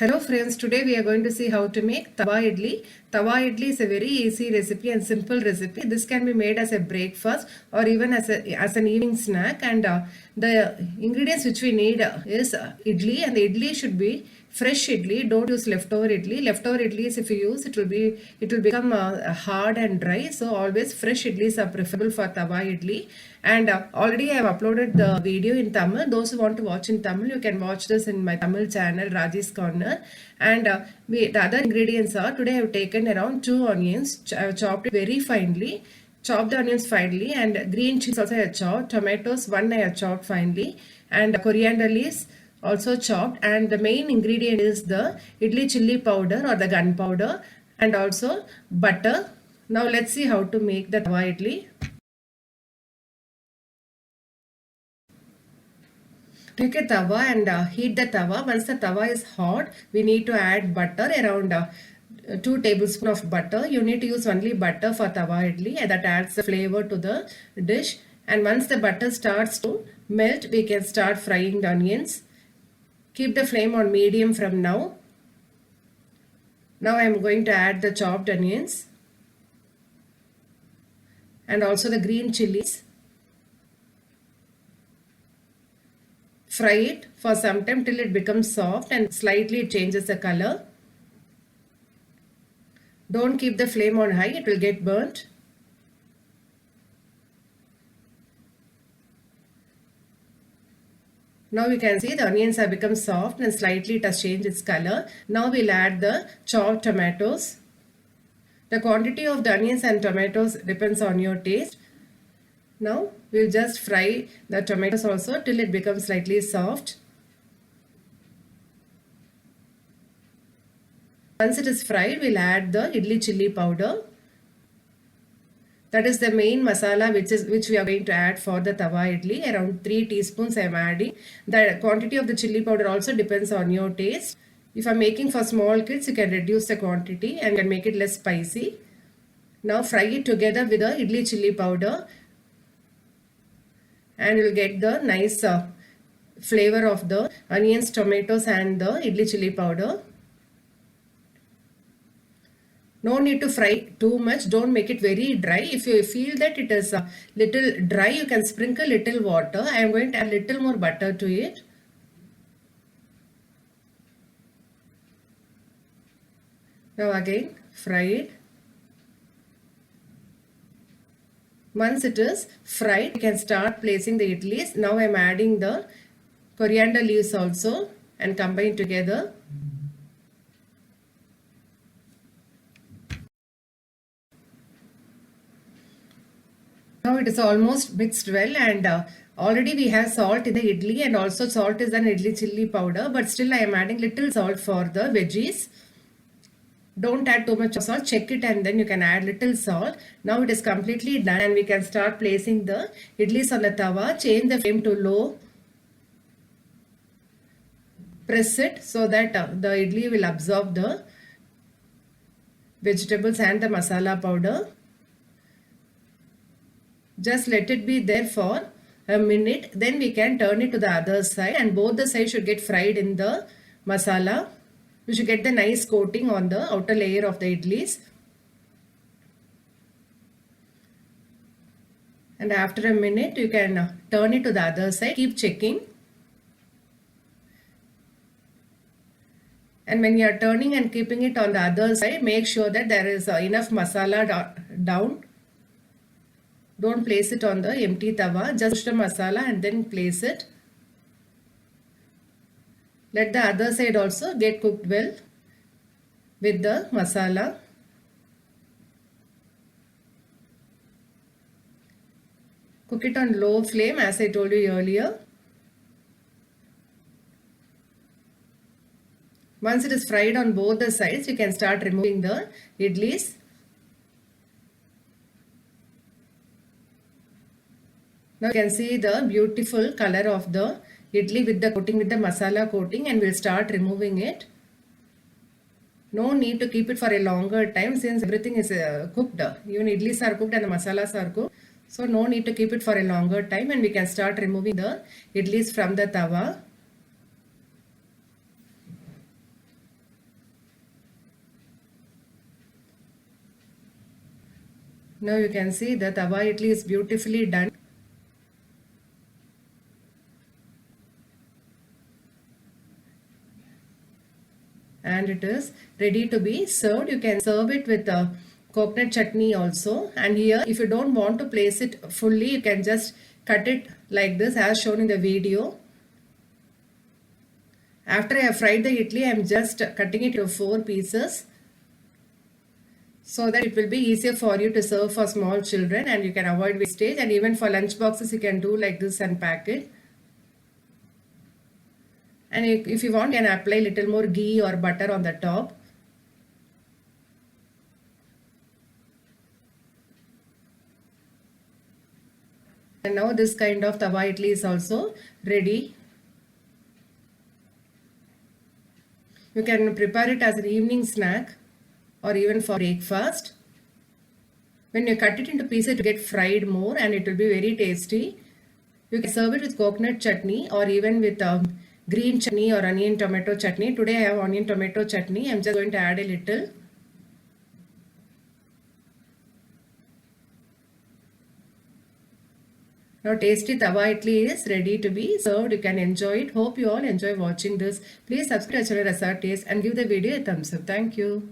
Hello friends, today we are going to see how to make tawa idli. Tawa idli is a very easy recipe and simple recipe. This can be made as a breakfast or even as an evening snack, and the ingredients which we need is idli, and the idli should be fresh idli. Don't use leftover idli. Leftover idlis, if you use, it will become hard and dry. So always fresh idlis are preferable for tawa idli. And already I have uploaded the video in Tamil. Those who want to watch in Tamil, you can watch this in my Tamil channel, Raji's Corner. And the other ingredients are, today I have taken around 2 onions. I have chopped it very finely. Chop the onions finely, and green chilies also I have chopped. Tomatoes, 1 I have chopped finely, and coriander leaves also chopped. And the main ingredient is the idli chilli powder or the gun powder, and also butter. Now let's see how to make the tawa idli. Take a tawa and heat the tawa. Once the tawa is hot, we need to add butter, around 2 tablespoons of butter. You need to use only butter for tawa idli, and that adds the flavor to the dish. And once the butter starts to melt, we can start frying the onions. Keep the flame on medium from now. Now I am going to add the chopped onions and also the green chilies. Fry it for some time till it becomes soft and slightly changes the color. Don't keep the flame on high, it will get burnt. Now you can see the onions have become soft and slightly it has changed its color. Now we'll add the chopped tomatoes. The quantity of the onions and tomatoes depends on your taste. Now we'll just fry the tomatoes also till it becomes slightly soft. Once it is fried, we'll add the idli chilli powder. That is the main masala which we are going to add for the tawa idli. Around 3 teaspoons I am adding. The quantity of the chilli powder also depends on your taste. If I am making for small kids, you can reduce the quantity and can make it less spicy. Now fry it together with the idli chilli powder, and you will get the nice flavor of the onions, tomatoes and the idli chilli powder. No need to fry too much. Don't make it very dry. If you feel that it is a little dry, you can sprinkle little water. I am going to add little more butter to it. Now again fry it. Once it is fried, you can start placing the idlis. Now I am adding the coriander leaves also and combine together. Now it is almost mixed well, and already we have salt in the idli, and also salt is an idli chilli powder, but still I am adding little salt for the veggies. Don't add too much of salt, check it and then you can add little salt. Now it is completely done and we can start placing the idlis on the tawa. Change the flame to low. Press it so that the idli will absorb the vegetables and the masala powder. Just let it be there for a minute. Then we can turn it to the other side, and both the sides should get fried in the masala. You should get the nice coating on the outer layer of the idlis. And after a minute, you can turn it to the other side. Keep checking. And when you are turning and keeping it on the other side, make sure that there is enough masala down. Don't place it on the empty tawa. Just push the masala and then place it. Let the other side also get cooked well with the masala. Cook it on low flame as I told you earlier. Once it is fried on both the sides, you can start removing the idlis. Now you can see the beautiful color of the idli with the coating, with the masala coating, and we'll start removing it. No need to keep it for a longer time since everything is cooked. Even idlis are cooked and the masalas are cooked. So no need to keep it for a longer time, and we can start removing the idlis from the tawa. Now you can see the tawa idli is beautifully done. And it is ready to be served. You can serve it with a coconut chutney also. And here, if you don't want to place it fully, you can just cut it like this as shown in the video. After I have fried the idli, I am just cutting it into 4 pieces so that it will be easier for you to serve for small children and you can avoid wastage. And even for lunch boxes, you can do like this and pack it. And if you want, you can apply little more ghee or butter on the top. And now this kind of tawa idli is also ready. You can prepare it as an evening snack or even for breakfast. When you cut it into pieces, it will get fried more and it will be very tasty. You can serve it with coconut chutney or even with green chutney or onion tomato chutney. Today I have onion tomato chutney. I'm just going to add a little. Now tasty tawa idli is ready to be served. You can enjoy it. Hope you all enjoy watching this. Please subscribe to our channel Rasa Taste and give the video a thumbs up. Thank you.